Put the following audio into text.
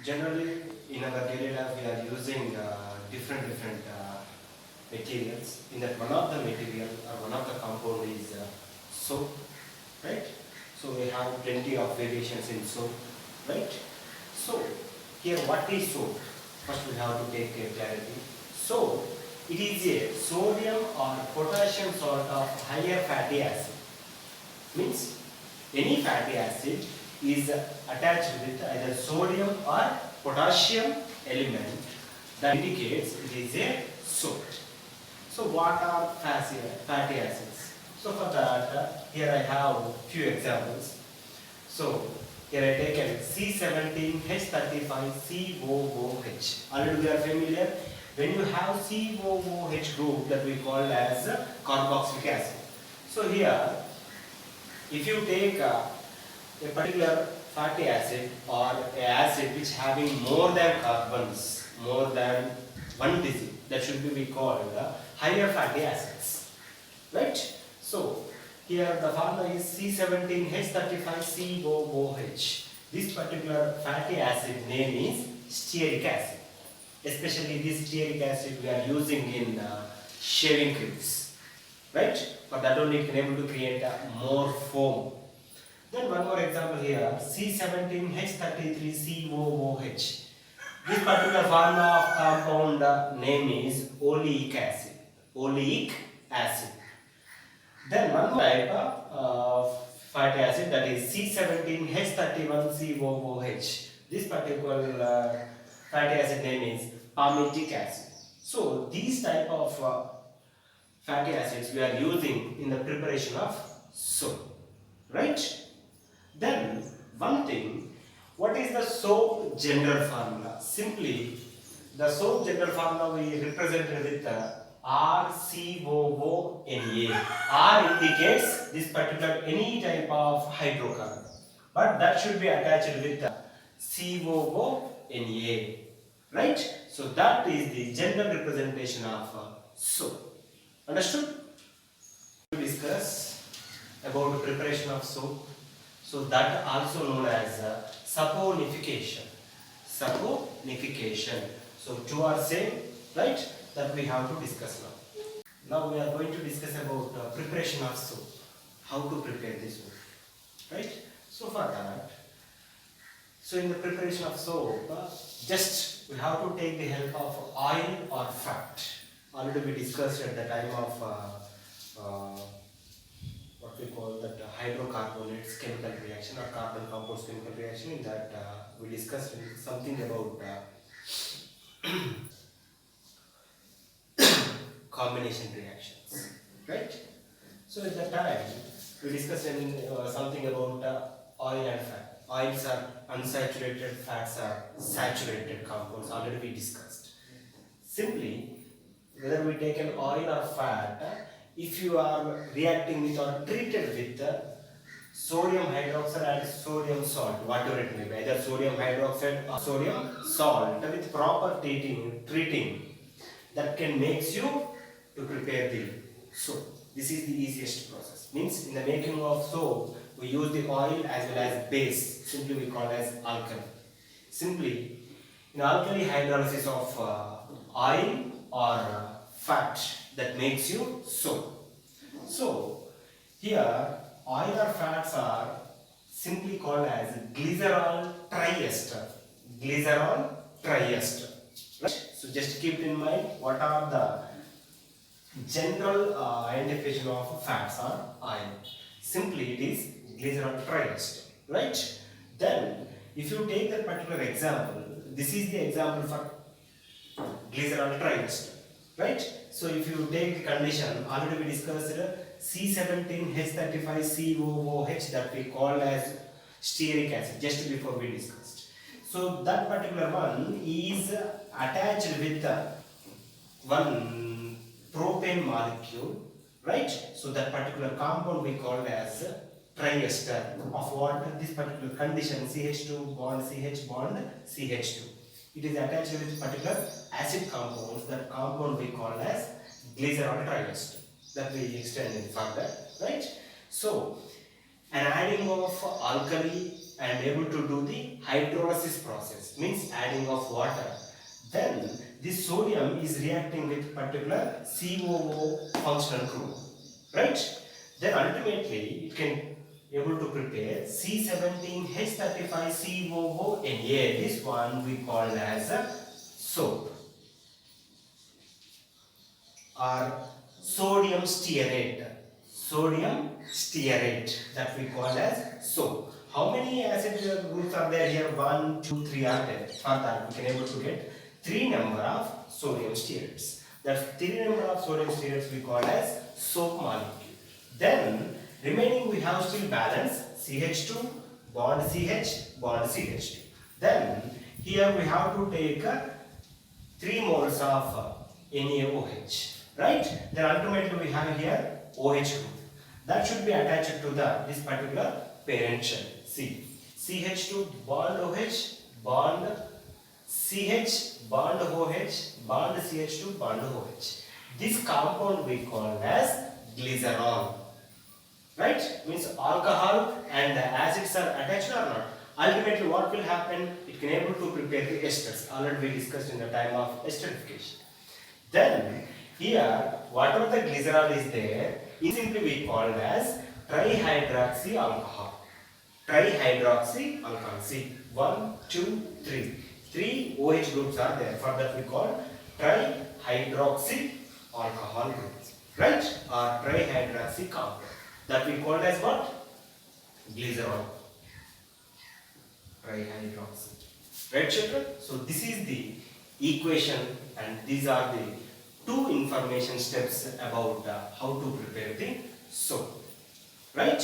Generally, in our daily life, we are using different materials. In that, one of the material or one of the compound is soap, right? So we have plenty of variations in soap, right? So here, what is soap? First, we have to take a clarity. So it is a sodium or potassium salt of higher fatty acid. Means any fatty acid is attached with either sodium or potassium element that indicates it is a soap. So what are fatty acids? So for that, here I have few examples. So here I taken C17H35COOH. Already we are familiar. When you have COOH group, that we call as carboxylic acid. So here, if you take a particular fatty acid or an acid which having more than carbons, more than one digit, that should be called higher fatty acids, right? So here the formula is C17H35COOH. This particular fatty acid name is stearic acid. Especially this stearic acid we are using in shaving creams, right? For that only it can able to create more foam. Then one more example here, C17H33COOH. This particular formula of compound name is oleic acid. Oleic acid. Then one more type of fatty acid, that is C17H31COOH. This particular fatty acid name is palmitic acid. So these type of fatty acids we are using in the preparation of soap, right? Then one thing, what is the soap general formula? Simply the soap general formula we represented with RCOONA. R indicates this particular any type of hydrocarbon, but that should be attached with COONA, right? So that is the general representation of soap. Understood? We discuss about the preparation of soap. So that also known as saponification. Saponification. So two are same, right? That we have to discuss now. Now we are going to discuss about preparation of soap. How to prepare this soap, right? So for that, so in the preparation of soap, just we have to take the help of oil or fat. Already we discussed at the time of what we call that hydrocarbonates chemical reaction or carbon compounds chemical reaction. In that we discussed something about combination reactions, right? So at that time we discussed something about oil and fat. Oils are unsaturated, fats are saturated compounds. Already we discussed. Simply, whether we take an oil or fat, if you are reacting with or treated with sodium hydroxide and sodium salt, whatever it may be, either sodium hydroxide or sodium salt, with proper treating, that can make you to prepare the soap. This is the easiest process. Means in the making of soap, we use the oil as well as base. Simply we call as alkali. Simply, in alkali hydrolysis of oil or fat, that makes you soap. So here oil or fats are simply called as glycerol triester. Glycerol triester. Right? So just keep in mind what are the general identification of fats or oil. Simply it is glycerol triester. Right? Then if you take that particular example, this is the example for glycerol triester, right? So if you take the condition, already we discussed C17H35COOH that we call as stearic acid just before we discussed. So that particular one is attached with one propane molecule, right? So that particular compound we call as triester of what? This particular condition, CH2 bond CH bond CH2. It is attached with particular acid compounds. That compound we call as glycerol triester. That we extend in further, right? So an adding of alkali and able to do the hydrolysis process, means adding of water. Then this sodium is reacting with particular COO functional group, right? Then ultimately it can able to prepare C17H35COO Na. This one we call as a soap or sodium stearate. Sodium stearate, that we call as soap. How many acid groups are there here? 1, 2, 3 are there. For that we can able to get 3 number of sodium stearates. That 3 number of sodium stearates we call as soap molecule. Then remaining we have still balance CH2 bond CH bond CH2. Then here we have to take 3 moles of NaOH, right? Then ultimately we have here OH group. That should be attached to this particular parent shell. See, CH2 bond OH bond CH bond OH bond CH2 bond OH. This compound we call as glycerol. Right? Means alcohol and the acids are attached or not. Ultimately what will happen? It can able to prepare the esters. Already we discussed in the time of esterification. Then here whatever the glycerol is there is simply we called as trihydroxy alcohol. Trihydroxy alcohol. See, 1, 2, 3. 3 OH groups are there. For that we call trihydroxy alcohol groups. Right? Or trihydroxy compound. That we called as what? Glycerol. Trihydroxy. Right, children? So this is the equation and these are the 2 information steps about how to prepare the soap. Right?